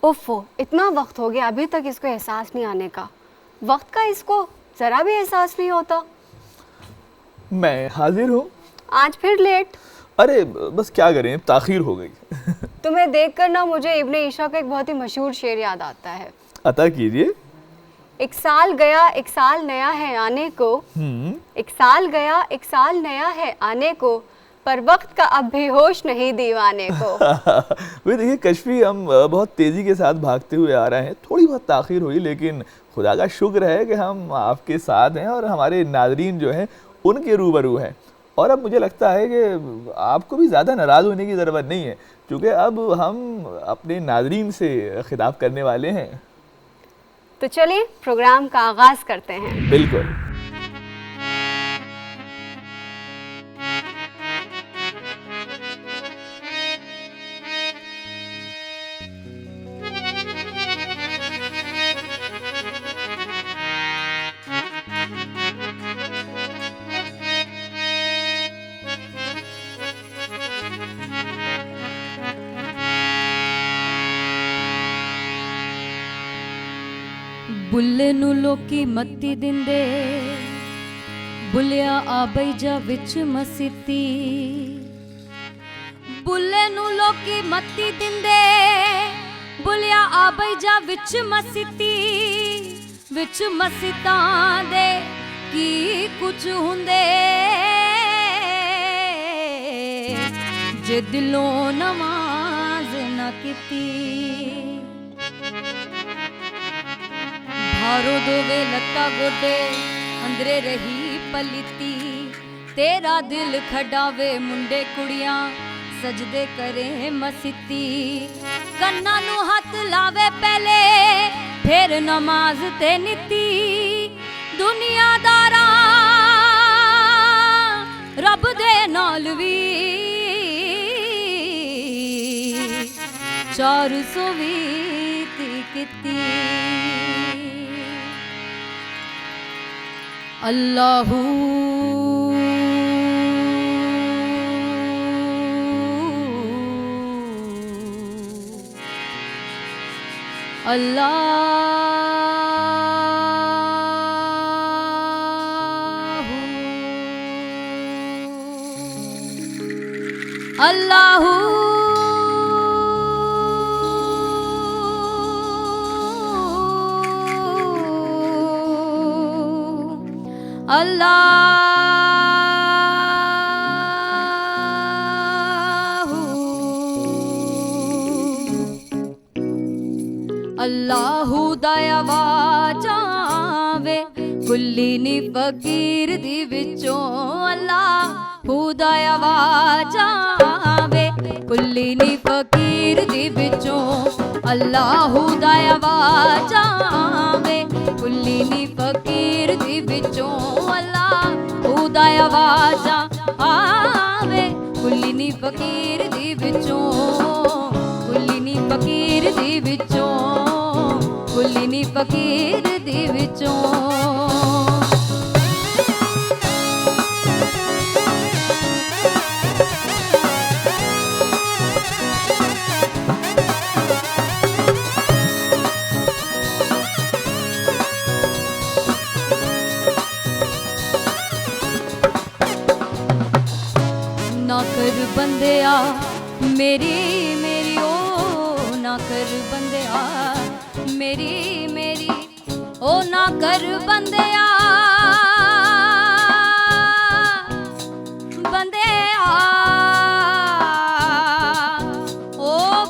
ओफो, इतना वक्त हो गया अभी तक इसको एहसास नहीं आने का। वक्त का इसको ज़रा भी एहसास नहीं होता। मैं हाजिर हूँ। आज फिर लेट। अरे बस क्या करें, ताखीर हो गई। तुम्हें देखकर ना मुझे इब्ने ईशा का एक बहुत ही मशहूर शेर याद आता है। अता कीजिए। एक साल गया एक साल नया है आने को, एक साल गया एक साल नया है आने को, पर वक्त का अब भी होश नहीं दीवाने को। वे देखिए कश्फी, हम बहुत तेज़ी के साथ भागते हुए आ रहे हैं। थोड़ी बहुत ताखीर हुई, लेकिन खुदा का शुक्र है कि हम आपके साथ हैं और हमारे नाज़रीन जो हैं उनके रूबरू हैं। और अब मुझे लगता है कि आपको भी ज़्यादा नाराज़ होने की ज़रूरत नहीं है, क्योंकि अब हम अपने नाज़रीन से खिताब करने वाले हैं। तो चलिए प्रोग्राम का आगाज़ करते हैं। बिल्कुल। बुल्ले नू लोकी मत्ती दिंदे, बुलिया आ बई जा विच मसीती। बुल्ले नू लोकी मत्ती दिंदे, बुलिया आ बई जा विच मसीती। विच मसीतां दे की कुछ हुंदे, जे दिलों नमाज ना कीती। भारो दोवे लत्ता गोडे अंदरे रही पलीती। तेरा दिल खडावे मुंडे कुड़ियां सजदे करे मसीती। कन्ना नू हथ लावे पहले फिर नमाज ते नीती। दुनियादारा रब दे नाल वी 420 कीती। अल्लाहू अल्लाहू अल्लाहू अल्लाहू दया वाजावे कुल्ली नी फकीर दी विचों। अल्लाहू दया वाजावे कुल्ली नी फकीर दी विचों। अल्लाहू दया वाजावे कुल्ली नी फकीर दी विचों। अल्लाहू दया वाजावे कुल्ली नी फकीर दी विचों। कुल्ली नी फकीर दी विचों। कुल्ली नी फकीर दी विचों। ना कर बंदिया मेरी मेरी ओ ना कर बंदिया मेरी मेरी ओ ना कर बंदिया बंदिया ओ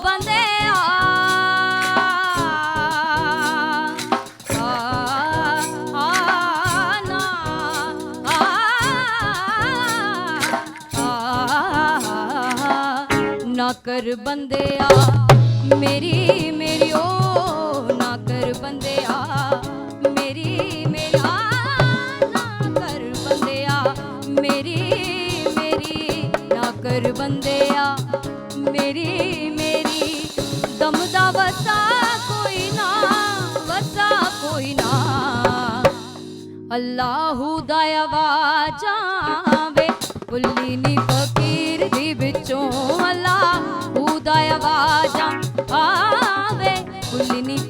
बंदिया ना ना कर बंदिया मेरी मेरी ओ ना कर बंदिया मेरी मेरी ना कर बंदिया मेरी मेरी ना कर बंदिया मेरी मेरी। दमदा वसा कोई ना वसा कोई ना। अल्लाहू दया वाजावे कुल्ली नी फकीर दी विचों। अल्लाहू दया वाजावे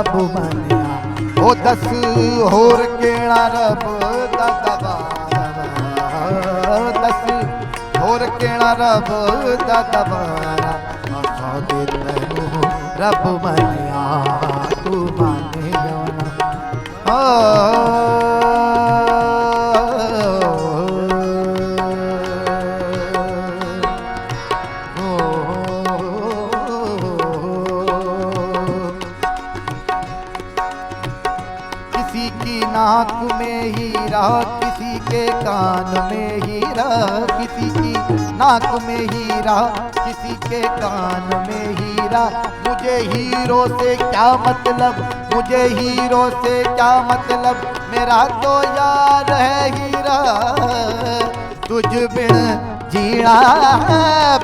रब मनिया ओ दस होर केड़ा रब दा दवारा दस होर केड़ा रब दा दवारा आखा दे तैनू रब मनिया तू माने किसी की नाक में हीरा किसी के कान में हीरा किसी की नाक में हीरा किसी के कान में हीरा मुझे हीरो से क्या मतलब मुझे हीरो से क्या मतलब मेरा तो यार है हीरा तुझ बिन जीना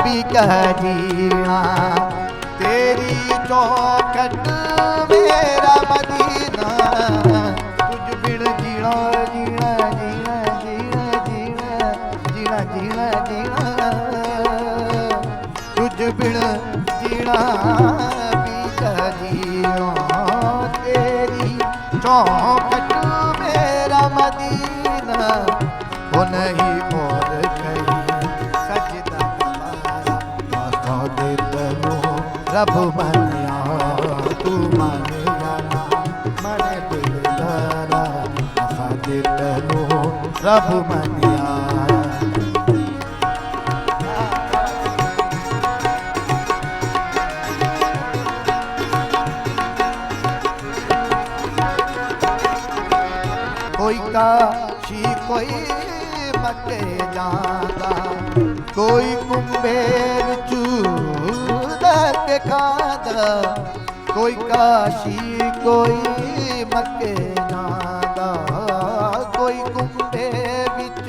भी कह जीना तेरी चौखट मेरा मदीना तुझ बिन जीना जीना जीना जीना जीना जीना जीना जीना तुझ बिन जीना भी कह जीना तेरी चौखट मेरा मदीना वो नहीं और कहीं सजदा तुम्हारा आका दे तैनू रब मनिया तू माने जाना मने दिलदारा आका दे तैनू रब मनिया कोई काशी कोई मके जाता कोई कुंभे चूदा के खादा कोई काशी कोई मके जाता कोई कुंभे बिच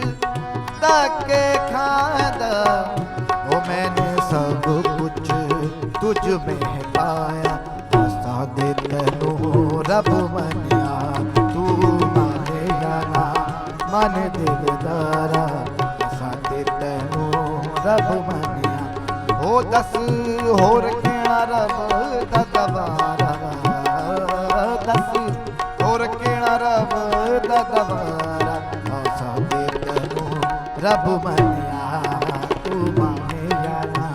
के खादा वो मैंने सब कुछ तुझ में पाया आसा दे तैनू रब मनिया तू माने जाना मन दिलदारा आसा दे तैनू रब मनिया हो दस होर केड़ा रब दा दवारा दस होर केड़ा रब दा दवारा आसा दे तैनू रब मनिया तू माने जाना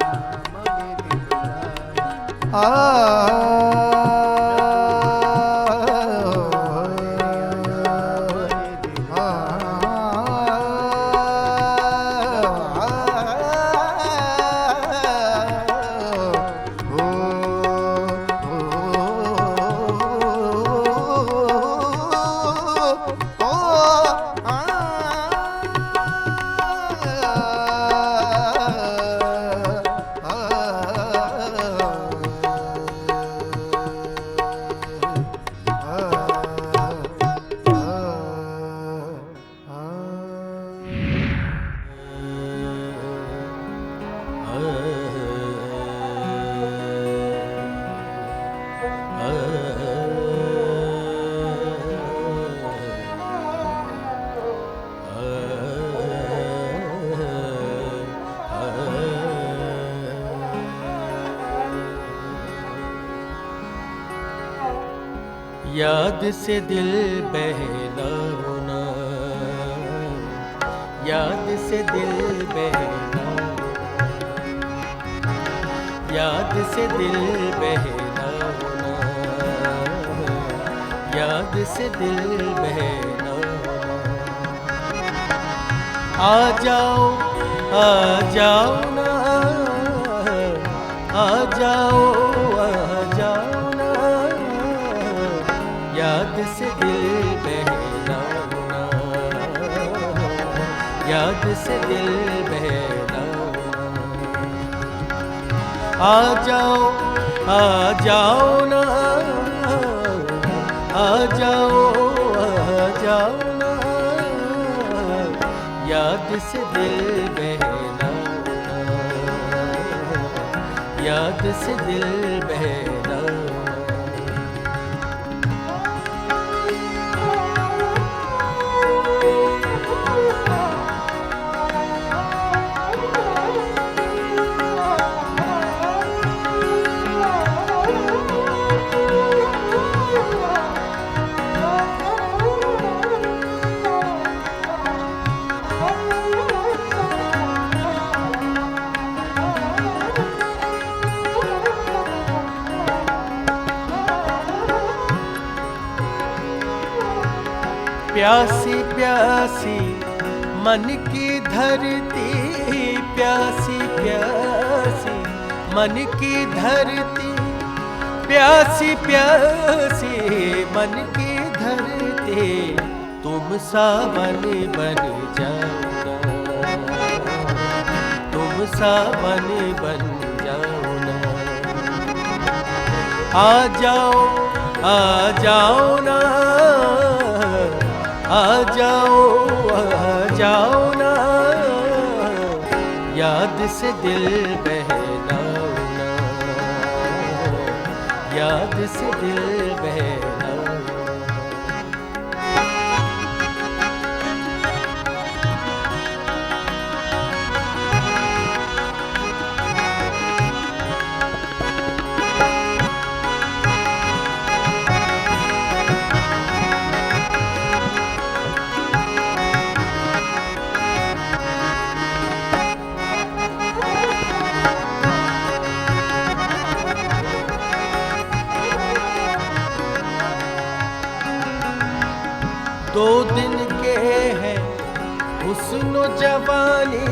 याद से दिल बहला होना याद से दिल बहला याद से दिल बहला होना याद से दिल बहला होना आ जाओ ना आ जाओ ना याद से दिल बहला होना याद से दिल बहला होना आ जाओ ना आ जाओ ना याद से दिल बहला होना याद से दिल बहला प्यासी प्यासी मन की धरती, प्यासी प्यासी मन की धरती, प्यासी प्यासी मन की धरती, तुम सावन बन जाओ ना, तुम सावन बन जाओ ना। आ जाओ ना, आ जाओ ना, याद से दिल बहलाओ ना, याद से दिल बहलाओ। दो दिन के हैं हुस्नो जवानी,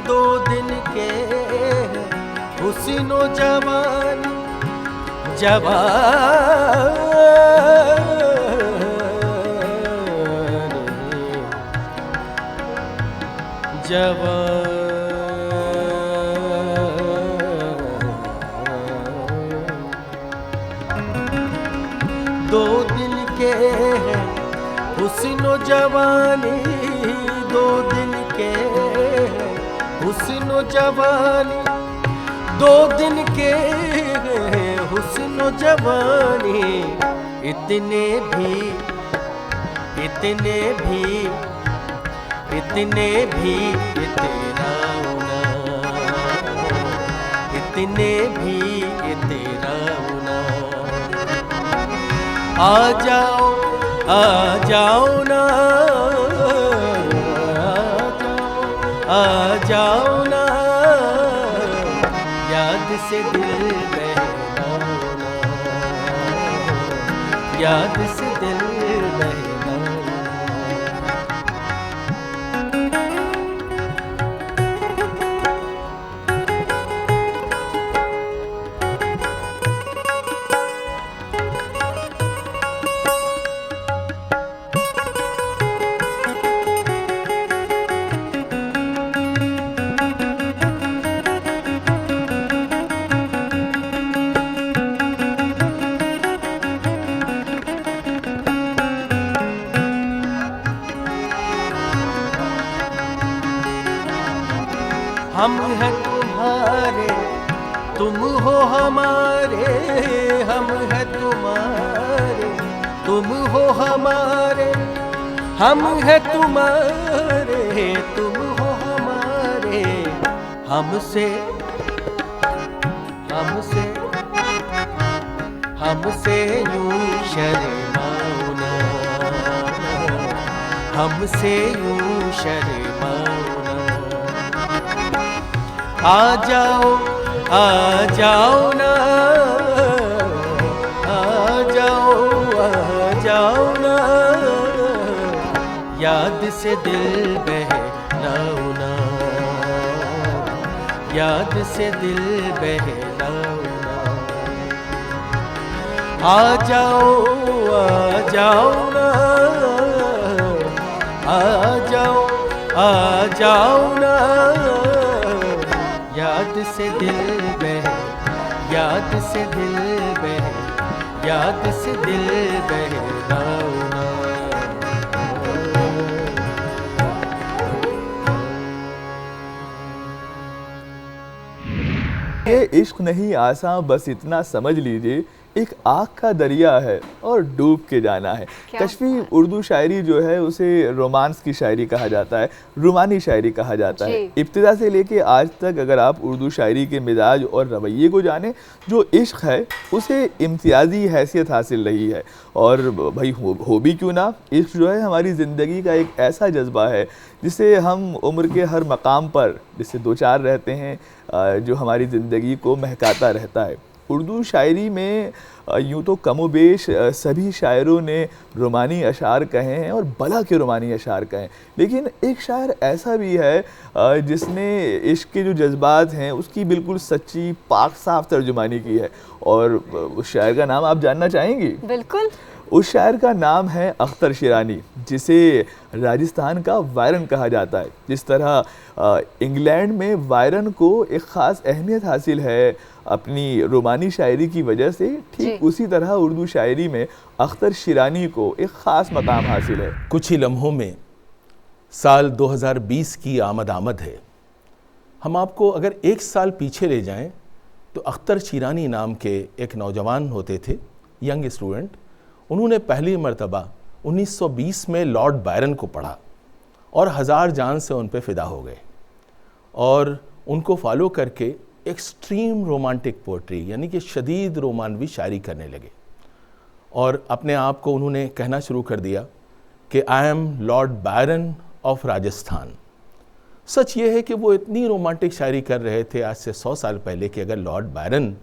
दो दिन के हैं हुस्नो जवानी, दो दिन के हैं हुस्नो जवानी, दो दिन के हुस्नो जवानी, दो दिन के हुस्नो जवानी, इतने भी इतने भी इतने भी तेरा ना, इतने भी तेरा ना। आ जाओ ना, आ जाओ ना, याद से दिल बहलाओ ना, याद से दिल बहलाओ। हम हैं तुम्हारे, तुम हो हमारे, हम हैं तुम्हारे, तुम हो हमारे, हम हैं तुम्हारे, तुम हो हमारे, हमसे हमसे हमसे यूं शर्माओ ना, हमसे यूं शर्माओ ना। आ जाओ ना, आ जाओ ना, याद से दिल बहलाओ ना, याद से दिल बहलाओ ना। आ जाओ ना, आ जाओ ना, याद से दिल बह, याद से दिल बह, याद से दिल बहलाओ ना। ये इश्क नहीं आसान, बस इतना समझ लीजिए, एक आग का दरिया है और डूब के जाना है। कश्फी उर्दू शायरी जो है उसे रोमांस की शायरी कहा जाता है, रूमानी शायरी कहा जाता है। इब्तिदा से लेके आज तक अगर आप उर्दू शायरी के मिजाज और रवैये को जाने, जो इश्क है उसे इम्तियाजी हैसियत हासिल रही है। और भाई हो भी क्यों ना, इश्क जो है हमारी ज़िंदगी का एक ऐसा जज्बा है जिसे हम उम्र के हर मकाम पर जिससे दो चार रहते हैं, जो हमारी ज़िंदगी को महकाता रहता है। उर्दू शायरी में यूँ तो कमोबेश सभी शायरों ने रोमानी अशार कहे हैं और बला के रोमानी अशार कहे हैं, लेकिन एक शायर ऐसा भी है जिसने इश्क के जो जज्बात हैं उसकी बिल्कुल सच्ची पाक साफ तर्जुमानी की है, और उस शायर का नाम आप जानना चाहेंगी? बिल्कुल। उस शायर का नाम है अख्तर शिरानी, जिसे राजस्थान का वायरन कहा जाता है। जिस तरह इंग्लैंड में वायरन को एक ख़ास अहमियत हासिल है अपनी रोमानी शायरी की वजह से, ठीक उसी तरह उर्दू शायरी में अख्तर शिरानी को एक ख़ास मकाम हासिल है। कुछ ही लम्हों में साल 2020 की आमद है। हम आपको अगर एक साल पीछे ले जाएं तो अख्तर शिरानी नाम के एक नौजवान होते थे, यंग स्टूडेंट। उन्होंने पहली मर्तबा 1920 में लॉर्ड बायरन को पढ़ा और हज़ार जान से उन पे फ़िदा हो गए, और उनको फॉलो करके एक्सट्रीम रोमांटिक पोइट्री यानी कि शदीद रोमानवी शायरी करने लगे, और अपने आप को उन्होंने कहना शुरू कर दिया कि I am Lord Byron of Rajasthan. सच ये है कि वो इतनी रोमांटिक शायरी कर रहे थे आज से 100 साल पहले कि अगर लॉर्ड बायरन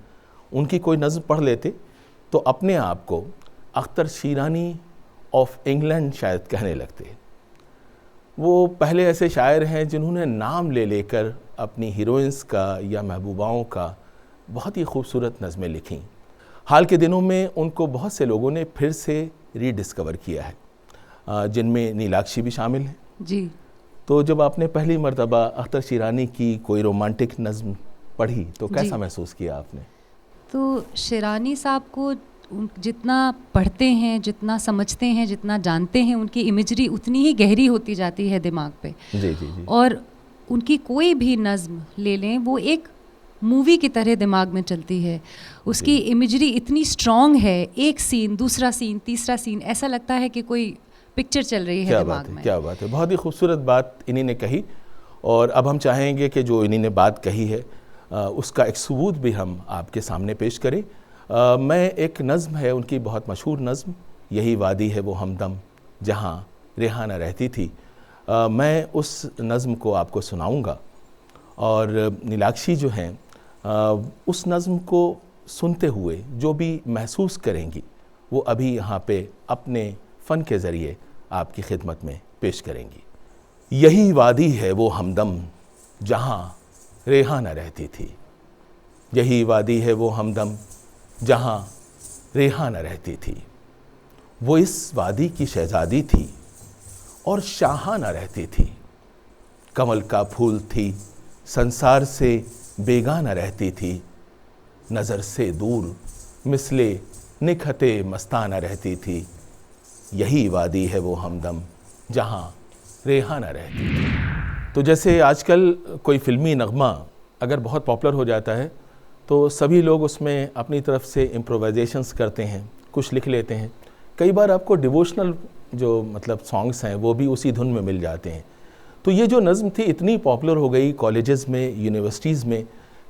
उनकी कोई नज़्म पढ़ लेते तो अपने आप को अख्तर शिरानी ऑफ इंग्लैंड शायद कहने लगते। वो पहले ऐसे शायर हैं जिन्होंने नाम ले लेकर अपनी हीरोइंस का या महबूबाओं का बहुत ही खूबसूरत नज़में लिखीं। हाल के दिनों में उनको बहुत से लोगों ने फिर से रीडिस्कवर किया है, जिनमें नीलाक्षी भी शामिल हैं। जी। तो जब आपने पहली मर्तबा अख्तर शिरानी की कोई रोमांटिक नज़्म पढ़ी तो कैसा महसूस किया आपने? तो शिरानी साहब को जितना पढ़ते हैं, जितना समझते हैं, जितना जानते हैं, उनकी इमेजरी उतनी ही गहरी होती जाती है दिमाग पे। जी। और उनकी कोई भी नज़्म ले लें वो एक मूवी की तरह दिमाग में चलती है। उसकी इमेजरी इतनी स्ट्रॉन्ग है, एक सीन, दूसरा सीन, तीसरा सीन, ऐसा लगता है कि कोई पिक्चर चल रही है दिमाग में। क्या बात है, बहुत ही खूबसूरत बात इन्हीं ने कही। और अब हम चाहेंगे कि जो इन्हीं ने बात कही है उसका एक सबूत भी हम आपके सामने पेश करें। मैं एक नज़्म है उनकी, बहुत मशहूर नज़्म, यही वादी है वो हमदम जहाँ रेहाना रहती थी, मैं उस नज़्म को आपको सुनाऊंगा। और नीलाक्षी जो हैं उस नज़्म को सुनते हुए जो भी महसूस करेंगी वो अभी यहाँ पे अपने फ़न के ज़रिए आपकी खिदमत में पेश करेंगी। यही वादी है वो हमदम जहाँ रेहाना रहती थी, यही वादी है वो हमदम जहाँ रेहाना रहती थी। वो इस वादी की शहज़ादी थी और शाहाना रहती थी, कमल का फूल थी, संसार से बेगाना रहती थी, नज़र से दूर मिसले निखते मस्ताना रहती थी। यही वादी है वो हमदम जहाँ रेहाना रहती थी। तो जैसे आजकल कोई फ़िल्मी नगमा अगर बहुत पॉपुलर हो जाता है तो सभी लोग उसमें अपनी तरफ से इम्प्रोवाइजेशंस करते हैं, कुछ लिख लेते हैं। कई बार आपको डिवोशनल जो मतलब सॉन्ग्स हैं वो भी उसी धुन में मिल जाते हैं। तो ये जो नज़्म थी इतनी पॉपुलर हो गई कॉलेजेस में, यूनिवर्सिटीज़ में,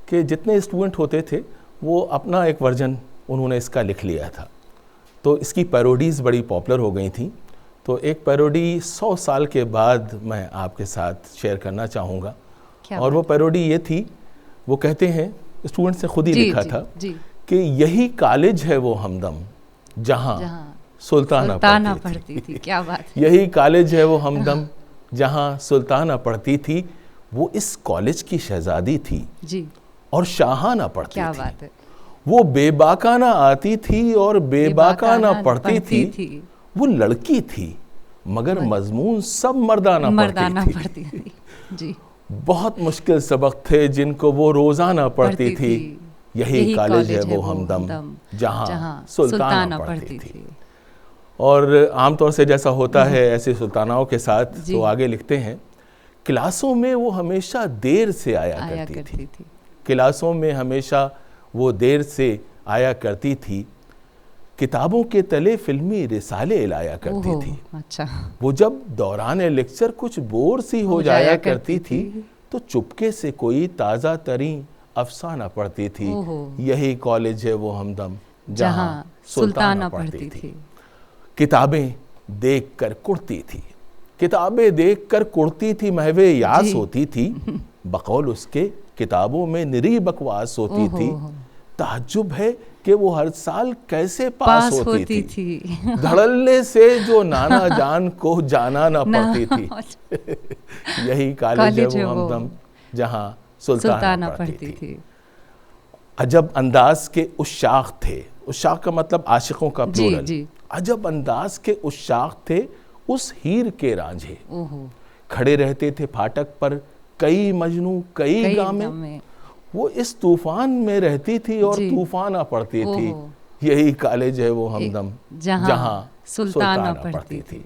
कि जितने स्टूडेंट होते थे वो अपना एक वर्जन उन्होंने इसका लिख लिया था। तो इसकी पैरोडीज़ बड़ी पॉपुलर हो गई थी। तो एक पैरोडी 100 साल के बाद मैं आपके साथ शेयर करना चाहूँगा। और वो पैरोडी ये थी, वो कहते हैं, स्टूडेंट से खुद ही लिखा था कि यही कॉलेज है वो हमदम जहाँ सुल्ताना पढ़ती थी। क्या बात है। यही कॉलेज है वो हमदम जहाँ सुल्ताना पढ़ती थी। वो इस कॉलेज की शहजादी थी जी, और शाहाना पढ़ती थी। बात है। वो बेबाकाना आती थी और बेबाकाना पढ़ती थी। वो लड़की थी मगर मजमून सब मर्दाना पढ़ती थी। जी। बहुत मुश्किल सबक थे जिनको वो रोज़ाना पढ़ती थी। यही कॉलेज है वो हमदम जहाँ सुल्ताना पढ़ती थी। और आमतौर से जैसा होता है ऐसे सुल्तानाओं के साथ, तो आगे लिखते हैं, क्लासों में वो हमेशा देर से आया करती थी। क्लासों में हमेशा वो देर से आया करती थी। किताबों के तले फिल्मी रिसाले लाया करती थी। अच्छा। वो जब दौरान लेक्चर कुछ बोर सी हो जाया करती थी तो चुपके से कोई ताज़ा तरीन अफसाना पढ़ती थी। यही कॉलेज है वो हमदम जहाँ सुल्ताना पढ़ती थी। किताबें देख कर कुड़ती थी, किताबें देख कर कुड़ती थी, महवे यास होती थी। बकौल उसके किताबों में निरी बकवास होती थी। ताज्जुब है कि वो हर साल कैसे पास होती थी। धड़ल्ले से जो नाना जान को जाना ना पड़ती थी। यही कॉलेज है वो हमदम जहाँ सुल्ताना पढ़ती थी। अजब अंदाज के उशाक थे, उशाक का मतलब आशिकों का प्लूरल। अजब अंदाज के उशाक थे उस हीर के रांझे, खड़े रहते थे फाटक पर कई मजनू कई गामे। वो इस तूफान में रहती थी और तूफान आ पड़ती थी। यही कॉलेज है वो हमदम जहाँ सुल्ताना पढ़ती थी।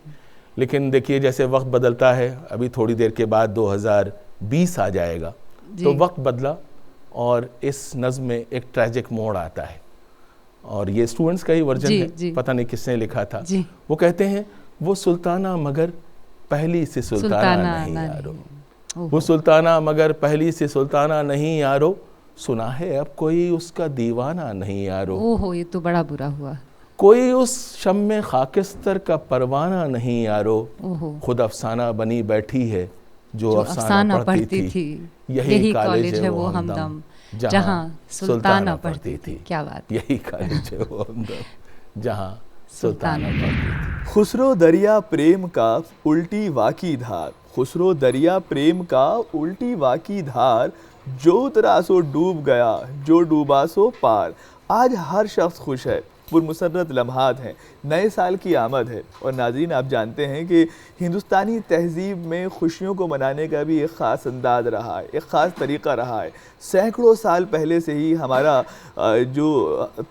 लेकिन देखिए जैसे वक्त बदलता है, अभी थोड़ी देर के बाद 2020 आ जाएगा, तो वक्त बदला और इस नज़्म में एक ट्रैजिक मोड़ आता है। और ये स्टूडेंट्स का ही वर्जन है, पता नहीं किसने लिखा था। वो कहते हैं वो सुल्ताना मगर पहली से सुल्ताना नहीं यारो, वो सुल्ताना मगर पहली से सुल्ताना नहीं यारो, सुना है अब कोई उसका दीवाना नहीं यारो। ओहो, ये तो बड़ा बुरा हुआ। कोई उस शम्मे खाकिस्तर का परवाना नहीं यारो, खुद अफसाना बनी बैठी है जो अफसाना पढ़ती थी। यही कॉलेज है वो हमदम जहाँ सुल्ताना पढ़ती थी। क्या बात, यही कॉलेज है वो हमदम जहाँ सुल्ताना पढ़ती थी। खुसरो दरिया प्रेम का उल्टी वाकी धार, खुसरो दरिया प्रेम का उल्टी वाकी धार, जो उतरा सो डूब गया जो डूबा सो पार। आज हर शख्स खुश है, पुरमुसर्रत लम्हात हैं, नए साल की आमद है। और नाज़रीन, आप जानते हैं कि हिंदुस्तानी तहज़ीब में खुशियों को मनाने का भी एक ख़ास अंदाज़ रहा है, एक ख़ास तरीक़ा रहा है। सैकड़ों साल पहले से ही हमारा जो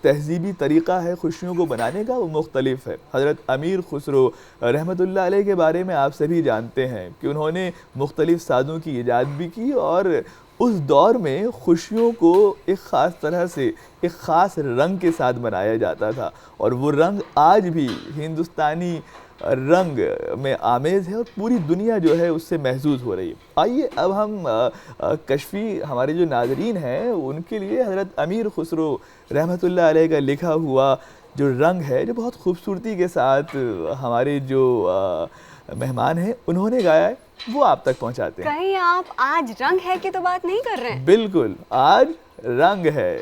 तहज़ीबी तरीक़ा है खुशियों को मनाने का, वो मुख्तलिफ है। हज़रत अमीर खुसरो रहमतुल्लाह अलैह के बारे में आप सभी जानते हैं कि उन्होंने मुख्तलिफ़ साज़ों की ईजाद भी की और उस दौर में खुशियों को एक ख़ास तरह से एक ख़ास रंग के साथ मनाया जाता था। और वो रंग आज भी हिंदुस्तानी रंग में आमेज़ है और पूरी दुनिया जो है उससे महसूस हो रही है। आइए अब हम कश्फी हमारे जो नाज़रीन हैं उनके लिए हज़रत अमीर खुसरो रहमतुल्लाह अलैह का लिखा हुआ जो रंग है, जो बहुत खूबसूरती के साथ हमारे जो मेहमान हैं उन्होंने गाया है, वो आप तक पहुंचाते हैं। कहीं आप आज रंग है की तो बात नहीं कर रहे हैं? बिल्कुल, आज रंग है।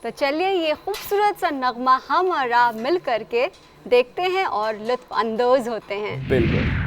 तो चलिए ये खूबसूरत सा नगमा हम और आप मिल करके देखते हैं और लुत्फ अंदोज होते हैं। बिल्कुल।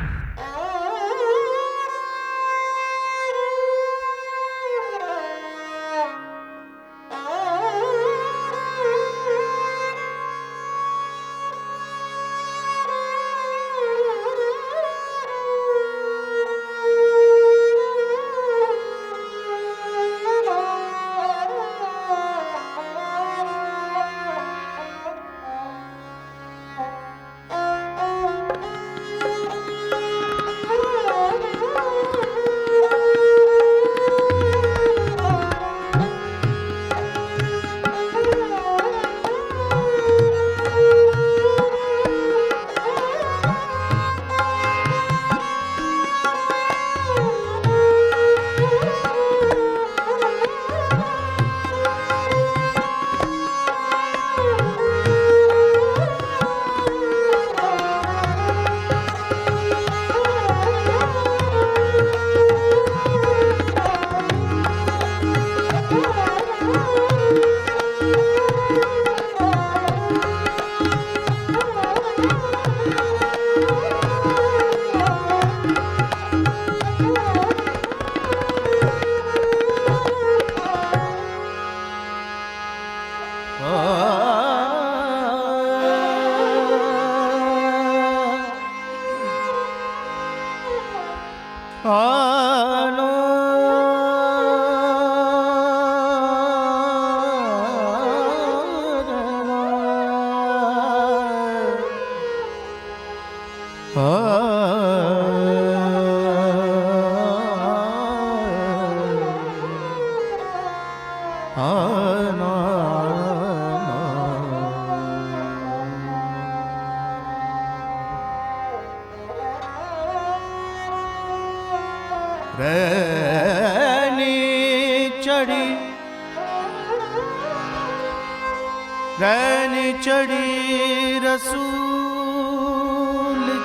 रैनी चढ़ी रसूल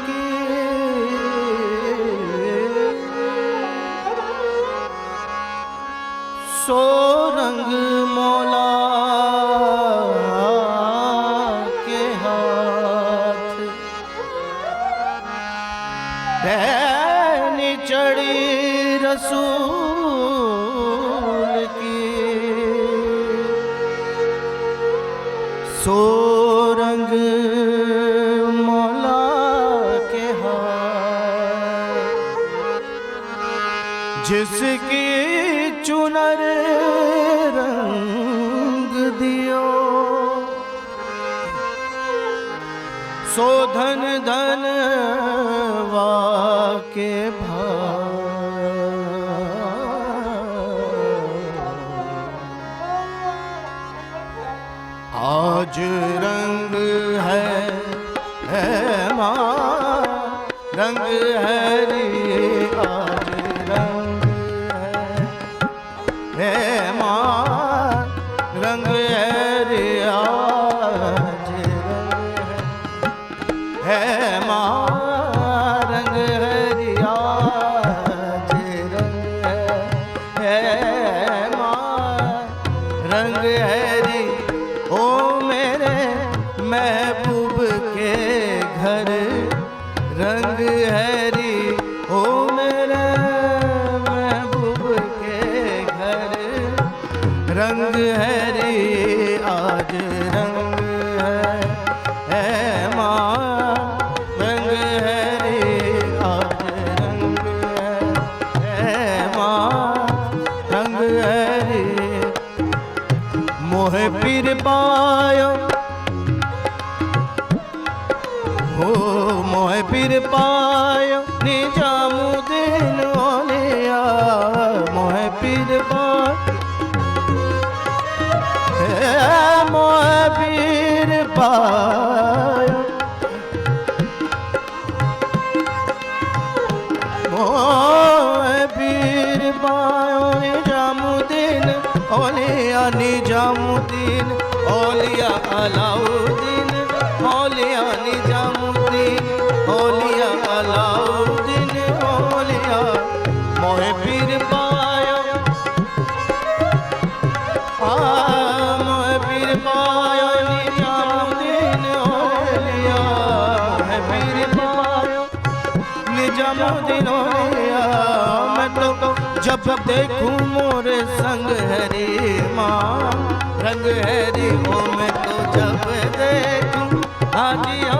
की सो रंग मौला सो रंग मौला के हाथ, जिसकी चुनर रंग दियो, सो धन धन वाके आज रंग है माँ रंग है रे, आज रंग है माँ रंग है रे, आज रंग है माँ रंग है रे, आज रंग है माँ रंग है रे। ओ मेरे महबूब के घर रंग है री, ओ मेरे महबूब के घर रंग है री, आज रंग है माँ रंग है री, आज रंग है माँ रंग है री। मोह पीर पायो हो, मोह पीर पायो निजामुद्दीन औलिया, मोह पीर पायो मोह पीर पायो, मोह पीर पायो निजामुद्दीन औलिया, निजामुद्दीन औलिया अलाउद्दीन औलिया, निजामुद्दीन औलिया अलाउद्दीन औलिया। मोहे पीर पायो मोहे पीर पायो निजामुद्दीन औलिया, मोहे पीर पायो निजामुद्दीन औलिया। मैं तो जब देखूं मोरे संग हरी माँ रंग हरी, ओ मैं तो जब देखूं हाजिया,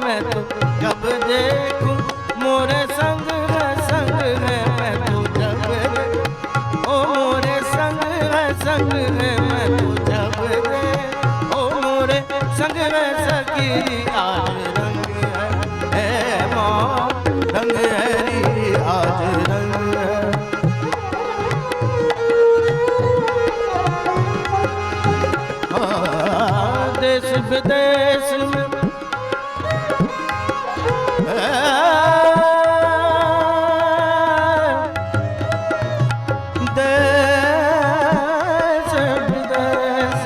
मैं तो जब देखूं मोरे संग है मैं तो जब ओ मोरे संग है मैं तो जब ओ मोरे संग है सकी, आज रंग है माँ रंग हरी, आज रंग देश विदेश में देश विदेश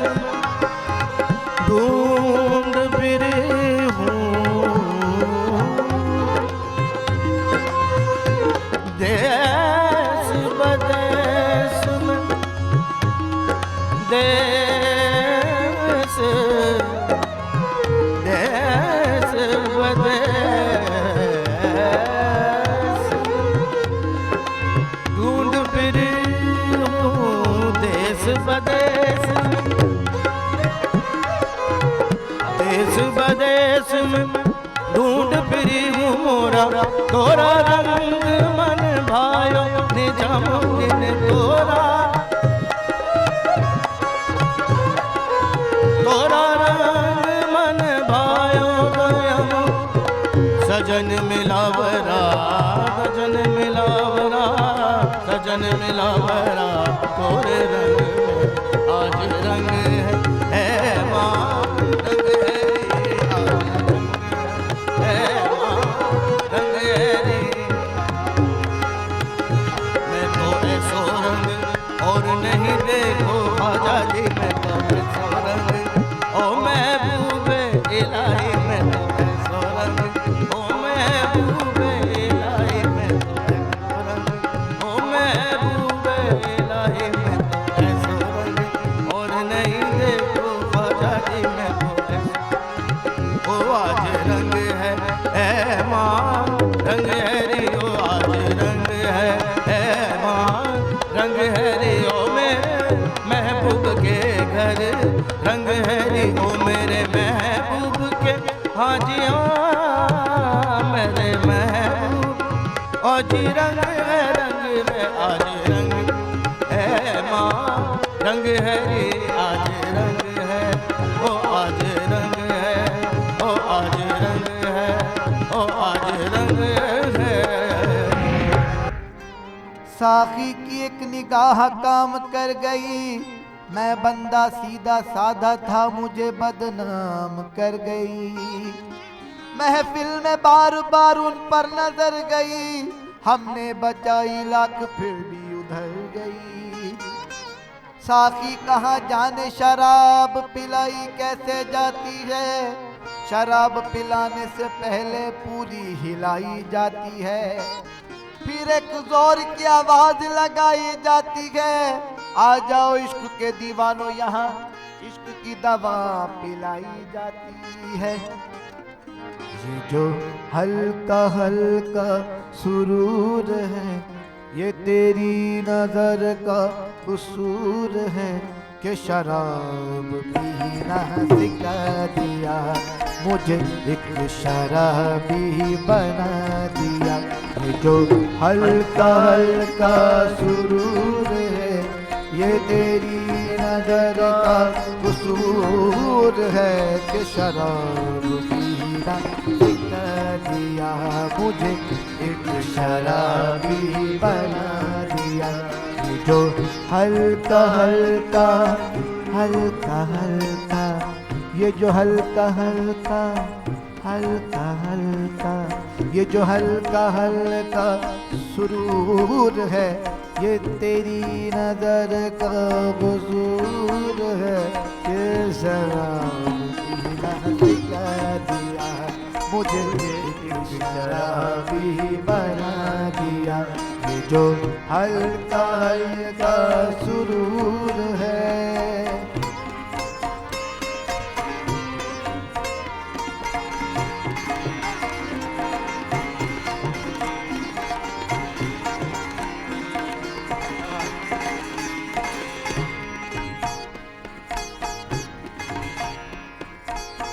ढूंढ फिरी हूँ, देश विदेश में देश देश विदेश ढूंढ फिरी हूँ, देश विदेश देश विदेश में ढूंढ फिरी हूँ, मोरा तोरा रंग मन भायो निजामुद्दीन तोरा, तोरा रंग मन भायो गयम, सजन मिलावरा सजन मिलावरा सजन मिलावरा, तोरे रंग आज रंग है माँ रंग है, आज रंग है माँ रंग है रे। मैं तो ऐसो रंग और नहीं देखो आजा जी, मैं तो ऐसो रंग ओ महबूबे इलाही, मैं तो ऐसो रंग ओ महबूबे इलाही, मैं तो ऐसो रंग ओ महबूबे इलाही, मैं तो ऐसो रंग और नहीं देखो आजा जी, मैं तो ऐसो ओ आज रंग है माँ रंग है रे, ओ आज रंग है माँ रंग है रे, ओ मेरे महबूब के घर रंग है आज रंग है आज रंग है माँ, रंग है रे आज रंग है, ओ आज रंग है, ओ आज रंग है, ओ आज रंग है। साखी की एक निगाह काम कर गई, मैं बंदा सीधा साधा था मुझे बदनाम कर गई। महफिल में बार बार उन पर नजर गई, हमने बचाई लाख फिर भी उधर गई। साखी कहाँ जाने शराब पिलाई कैसे जाती है, शराब पिलाने से पहले पूरी हिलाई जाती है, फिर एक जोर की आवाज लगाई जाती है, आ जाओ इश्क के दीवानों यहाँ इश्क की दवा पिलाई जाती है। ये जो हल्का हल्का सुरूर है, ये तेरी नजर का कसूर है कि शराब पीना सिखा दिया, मुझे एक शराबी बना दिया। ये जो हल्का हल्का सुरूर है, ये तेरी नजर का कसूर है कि शराब पीना सिखा दिया, मुझे एक शराबी बना दिया। ये जो हल्का हल्का हल्का हल्का, ये जो हल्का हल्का हल्का हल्का, ये जो हल्का हल्का सुरूर है, ये तेरी नजर का कसूर है कि शराब पीना सिखा दिया, मुझे एक शराबी बना दिया। ये जो हल्का हल्का सुरूर है।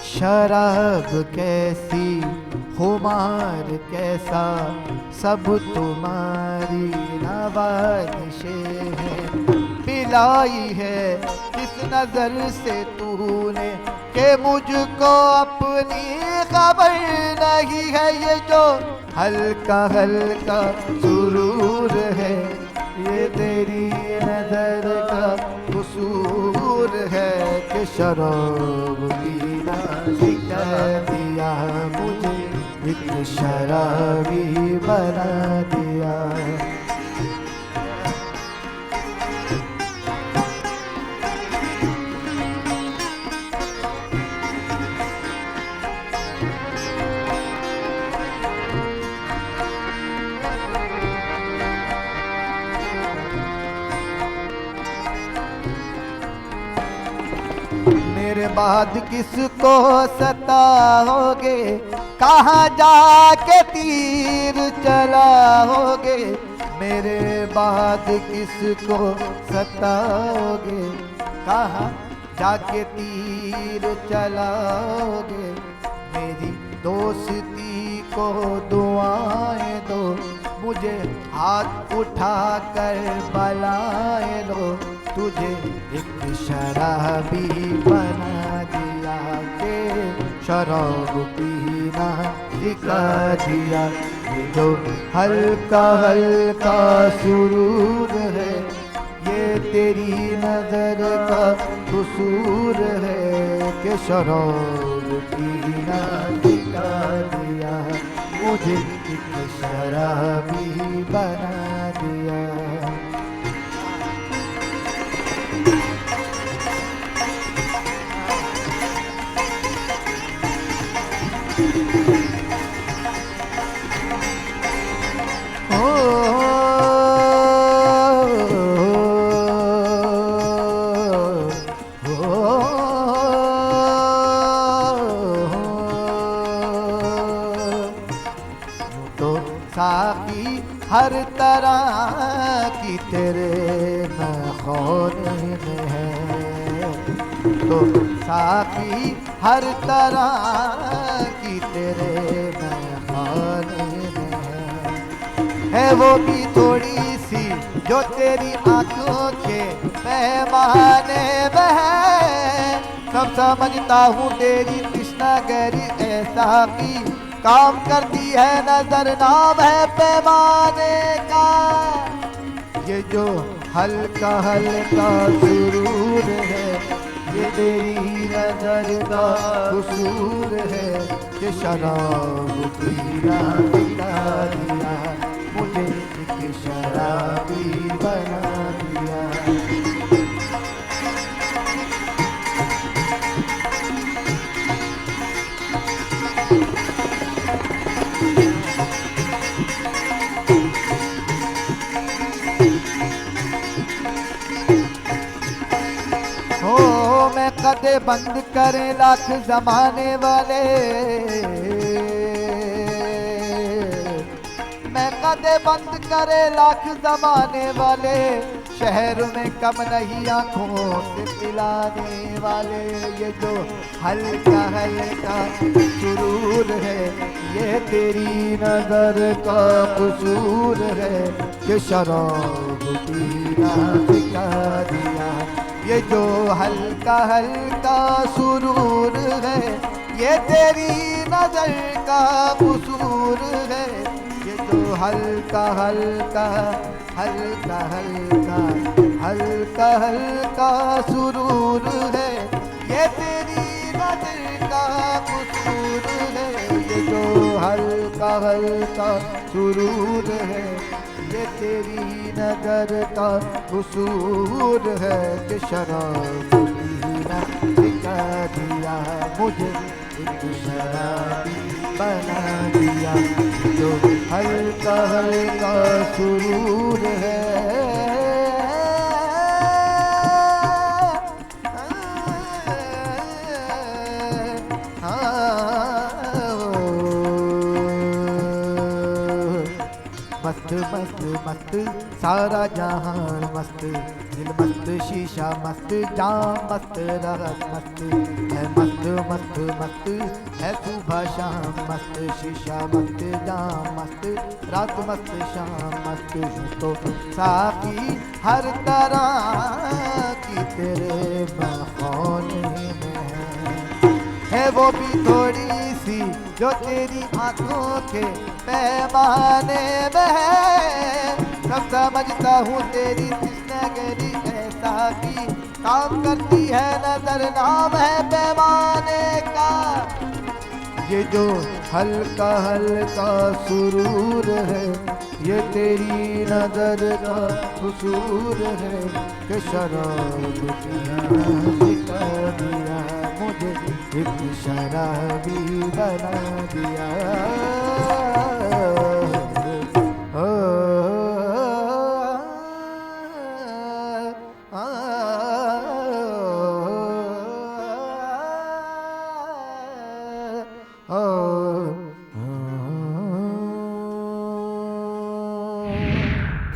शराब कैसी खुमार कैसा, सब तुम्हारी नवाज़िशें हैं। पिलाई है किस नजर से तूने कि मुझको अपनी खबर नहीं है। ये जो हल्का हल्का सुरूर है, ये तेरी नजर का कसूर है कि शराब पीना सिखा दिया, मुझे एक शराबी बना दिया। मेरे बाद किसको सताओगे, कहाँ जाके तीर चलाओगे। मेरे बाद किसको सताओगे, कहाँ जाके तीर चलाओगे। मेरी दोस्ती को दुआएं दो, मुझे हाथ उठा कर बलाए लो। तुझे एक शराबी बना दिया के शराब पीना सिखा दिया। ये जो हल्का हल्का सुरूर है, ये तेरी नजर का कसूर है कि शराब पीना सिखा दिया, मुझे एक शराबी बना दिया। साकी हर तरह की तेरे नखोने में है, तो साकी हर तरह की तेरे नखोने में है वो भी थोड़ी सी जो तेरी आंखों के पैमाने में है। सब समझता हूँ तेरी तृष्णा गहरी ऐसा की काम करती है नजर नाम है पैमाने का। ये जो हल्का हल्का सुरूर है ये तेरी नजर का कसूर है। ये शराब पीना दिला दिया मुझे एक शराबी बना दिया। मैं कदे बंद करे लाख जमाने वाले, मैं कदे बंद करे लाख जमाने वाले, शहर में कम नहीं आंखों से पिलाने वाले। ये जो हल्का हल्का सुरूर है ये तेरी नजर का कसूर है। ये शराब पीना सिखा दिया। ये जो हल्का हल्का सुरूर है ये तेरी नजर का कसूर है। ये जो हल्का हल्का हल्का हल्का हल्का हल्का सुरूर है ये तेरी नजर का कसूर है। ये जो हल्का हल्का सुरूर है ये तेरी नजर का कसूर है। कि शराब पीना सिखा दिया मुझे एक शराबी बना दिया। जो हल्का हल्का सुरूर है मस्त मस्त मस्त सारा जहान मस्त, दिल मस्त शीशा मस्त जाम मस्त रात मस्त है। मस्त मस्त मस्त है सुबह शाम मस्त शीशा मस्त जाम मस्त रात मस्त शाम मस्त। तो साकी हर तरह की तेरे माहौल में है वो भी थोड़ी सी जो तेरी आंखों के पैमाने में है। सब समझता हूँ तेरी तृष्णा गहरी ऐसा की काम करती है नजर नाम है पैमाने का। ये जो हल्का हल्का सुरूर है ये तेरी नजर का कसूर है। कि शराब पीना सिखा दिया मुझे एक शराबी बना दिया।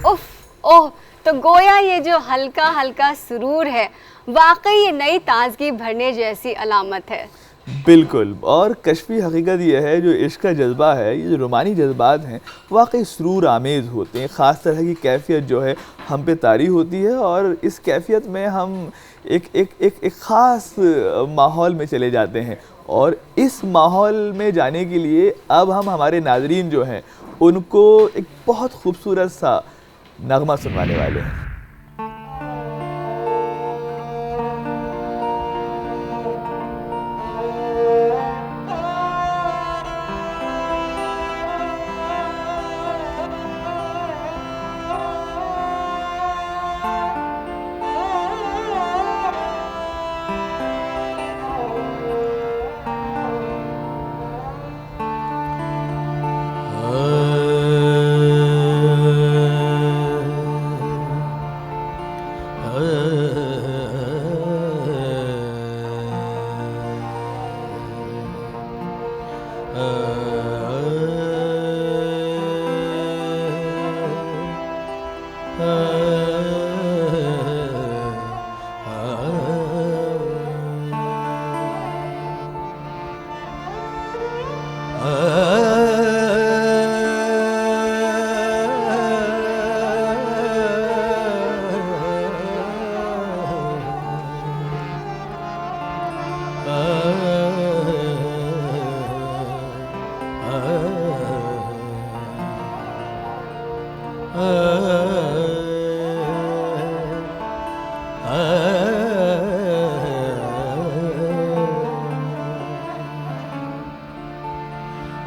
उफ ओह, तो गोया ये जो हल्का हल्का सुरूर है वाकई ये नई ताजगी भरने जैसी अलामत है। बिल्कुल। और कश्फी हकीकत यह है जो इश्क का जज्बा है, ये जो रोमानी जज्बात हैं वाकई सुरूर आमेज़ होते हैं। ख़ास तरह की कैफियत जो है हम पे तारी होती है और इस कैफियत में हम एक ख़ास माहौल में चले जाते हैं। और इस माहौल में जाने के लिए अब हम हमारे नाज़रीन जो हैं उनको एक बहुत खूबसूरत सा नगमा सुनवाने वाले हैं।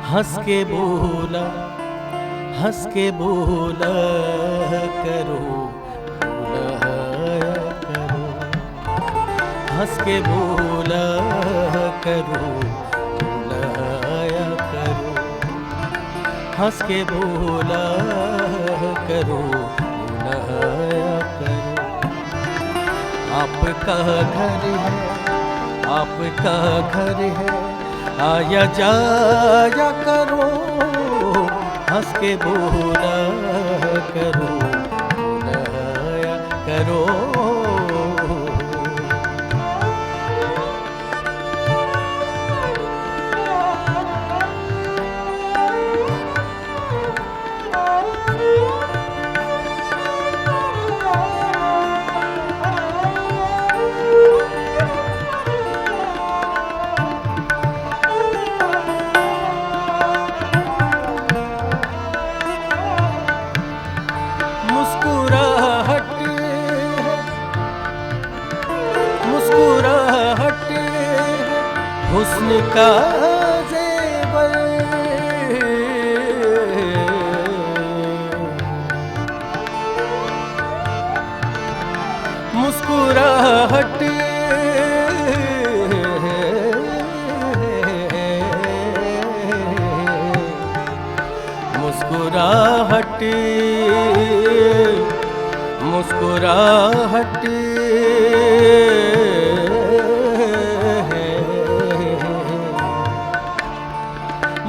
हंस के बोला करो, बुलाया करो, हंस के बोला करो, बुलाया करो, हंस के बोला करो, बुलाया करो। आपका घर है, आपका घर है, आया जाया करो, हंस के बोला करो, बुलाया करो। हुस्न का ज़ेवर, मुस्कुराहट मुस्कुराहट मुस्कुराहट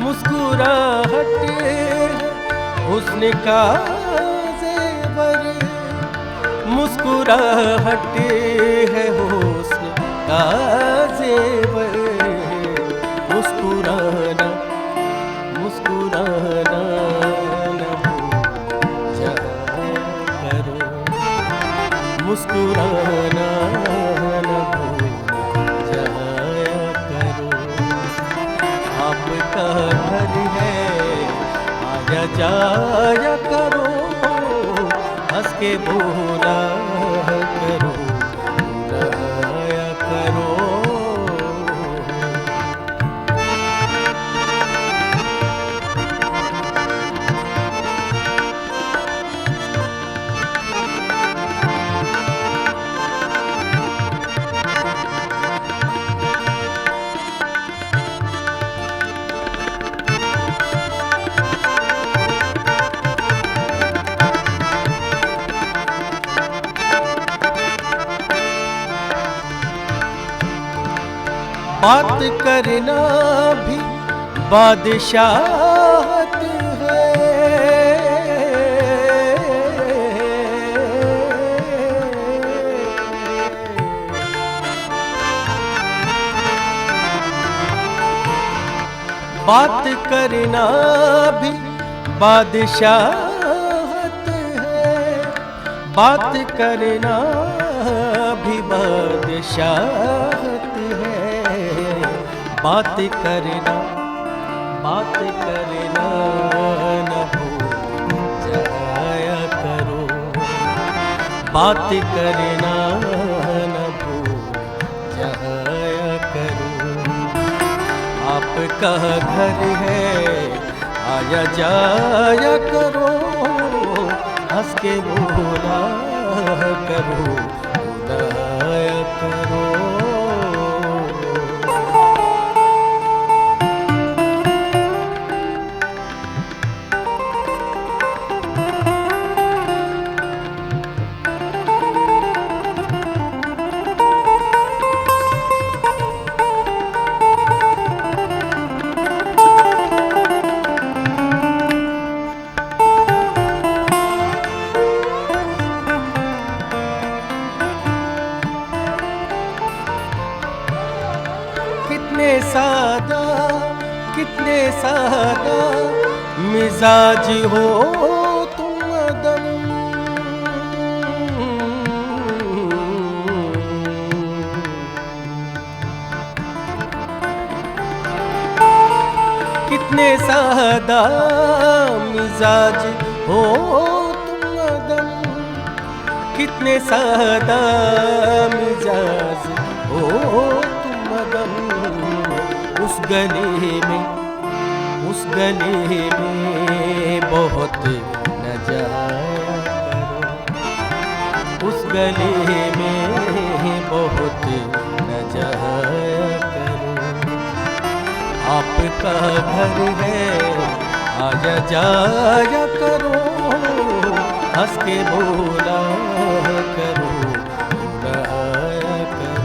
मुस्कुराहट हुस्न का ज़ेवर, मुस्कुराहट है हुस्न का ज़ेवर। मुस्कुराना मुस्कुराना न भूल जाया करो, मुस्कुराना न भूल जाया करो। आपका घर है, आया जाया करो, हंस के बोला करो, बुलाया करो। बात करना भी बादशाहत है, बात करना भी बादशाहत है, बात करना भी बादशाहत है। बात करना न भूल जाया करो, बात करना न भूल जाया करो। आपका घर है, आया जाया करो, हंस के बोला करो, बुलाया करो। कितने सादा मिजाज हो तुम अदम, कितने सादा मिजाज हो तुम अदम, कितने सादा उस गली में बहुत न जाया करो, उस गली में बहुत न जाया करो। आपका घर है आजा जाया करो, हंस के बोला करो, बुलाया करो।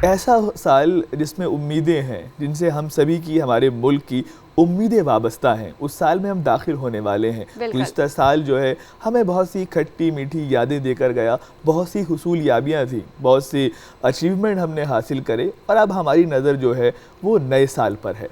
ऐसा साल जिसमें उम्मीदें हैं, जिनसे हम सभी की, हमारे मुल्क की उम्मीदें वाबस्ता हैं, उस साल में हम दाखिल होने वाले हैं। गुज़िश्ता साल जो है हमें बहुत सी खट्टी मीठी यादें देकर गया, बहुत सी हुसूल याबियाँ थी, बहुत सी अचीवमेंट हमने हासिल करे, और अब हमारी नज़र जो है वो नए साल पर है।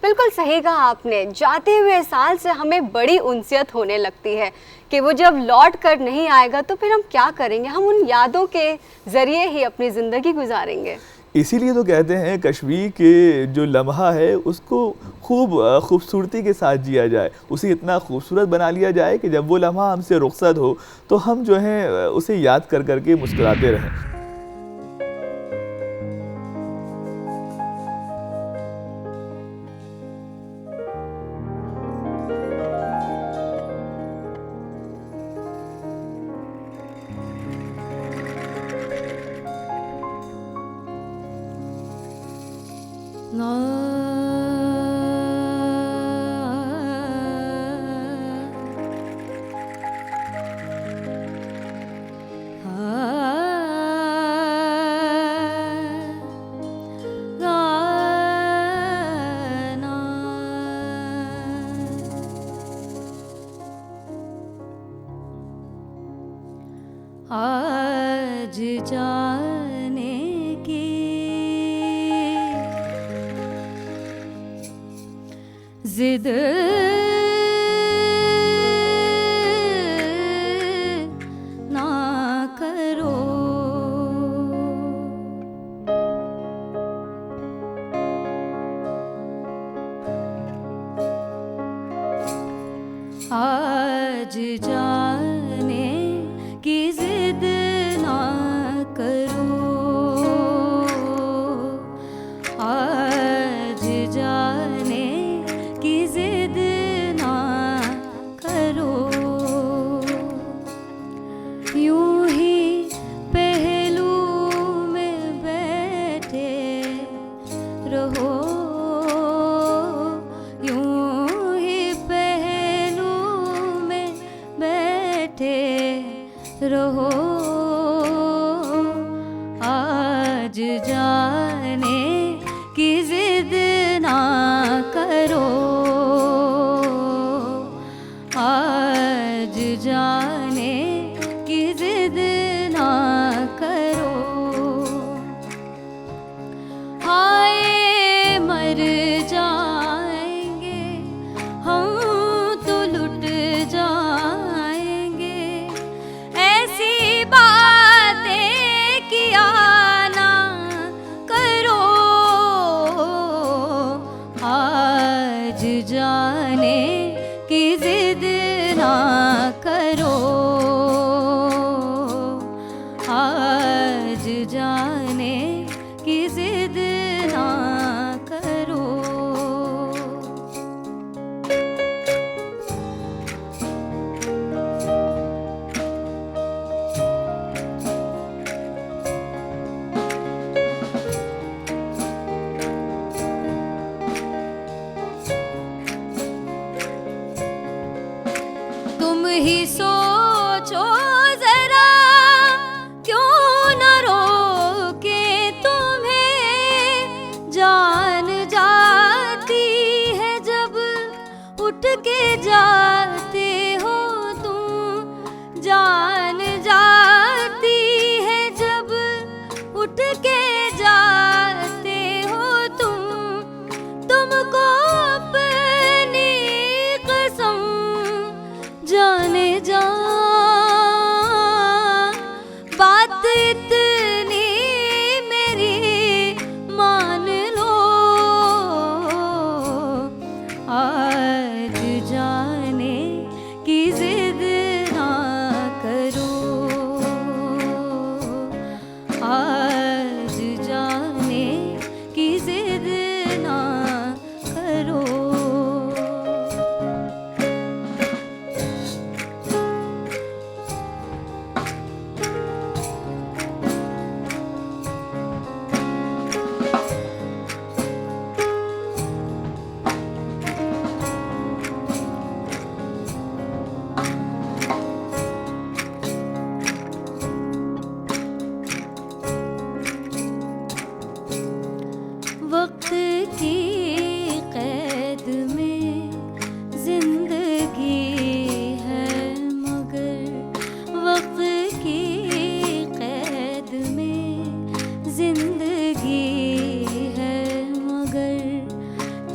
बिल्कुल सही कहा आपने। जाते हुए साल से हमें बड़ी उनसियत होने लगती है कि वो जब लौट कर नहीं आएगा तो फिर हम क्या करेंगे, हम उन यादों के ज़रिए ही अपनी ज़िंदगी गुजारेंगे। इसीलिए तो कहते हैं कश्मीर के जो लम्हा है उसको खूबसूरती के साथ जिया जाए, उसे इतना खूबसूरत बना लिया जाए कि जब वो लम्हा हमसे रुखसत हो तो हम जो है उसे याद कर करके मुस्कुराते रहें। आज जाने की जिद ना करो, आज जाने की जिद ना करो, आज जाने की जिद ना करो। यूं ही पहलू में बैठे रहो, यूं ही पहलू में बैठे रहो, आज जाने की जिद ना करो, आज जाने की जिद ना करो। हाय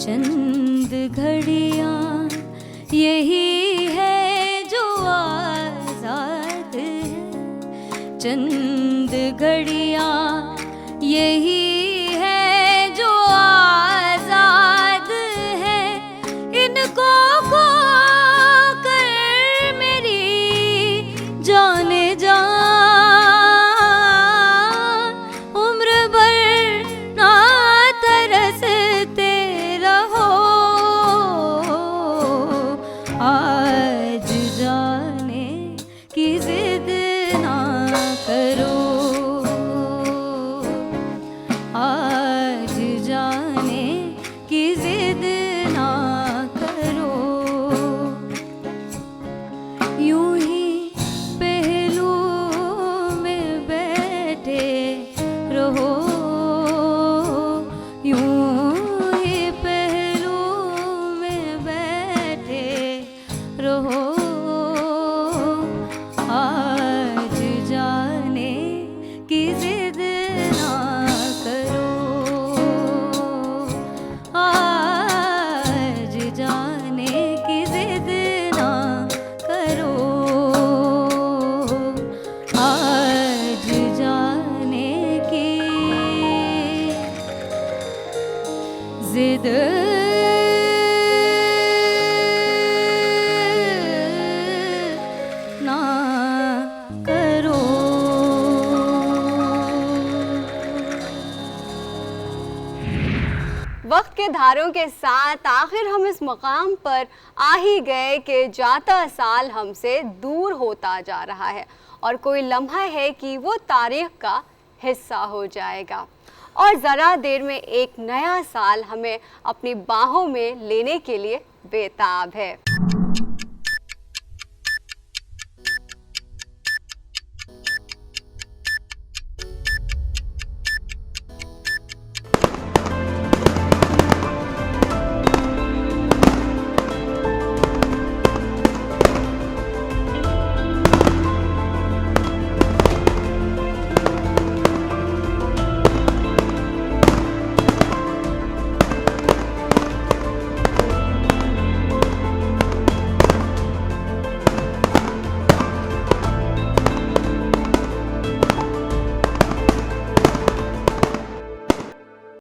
चंद घड़ियाँ यही है जो आजाद है, चंद घड़ियाँ यही है जो आजाद है, इनको खो कर मेरी जाने जा उम्र भर ना तरसते रहो, आज जाने की जिद ना करो, आज जाने की जिद ना करो, यूं ही पहलू में बैठे रहो, यूं ही पहलू में बैठे रहो, आज जाने की जिद ना करो, आज जाने की जिद ना करो, आज जाने की जिद ना करो। वक्त के धारों के साथ आखिर हम इस मकाम पर आ ही गए कि जाता साल हमसे दूर होता जा रहा है और कोई लम्हा है कि वो तारीख का हिस्सा हो जाएगा और ज़रा देर में एक नया साल हमें अपनी बाहों में लेने के लिए बेताब है।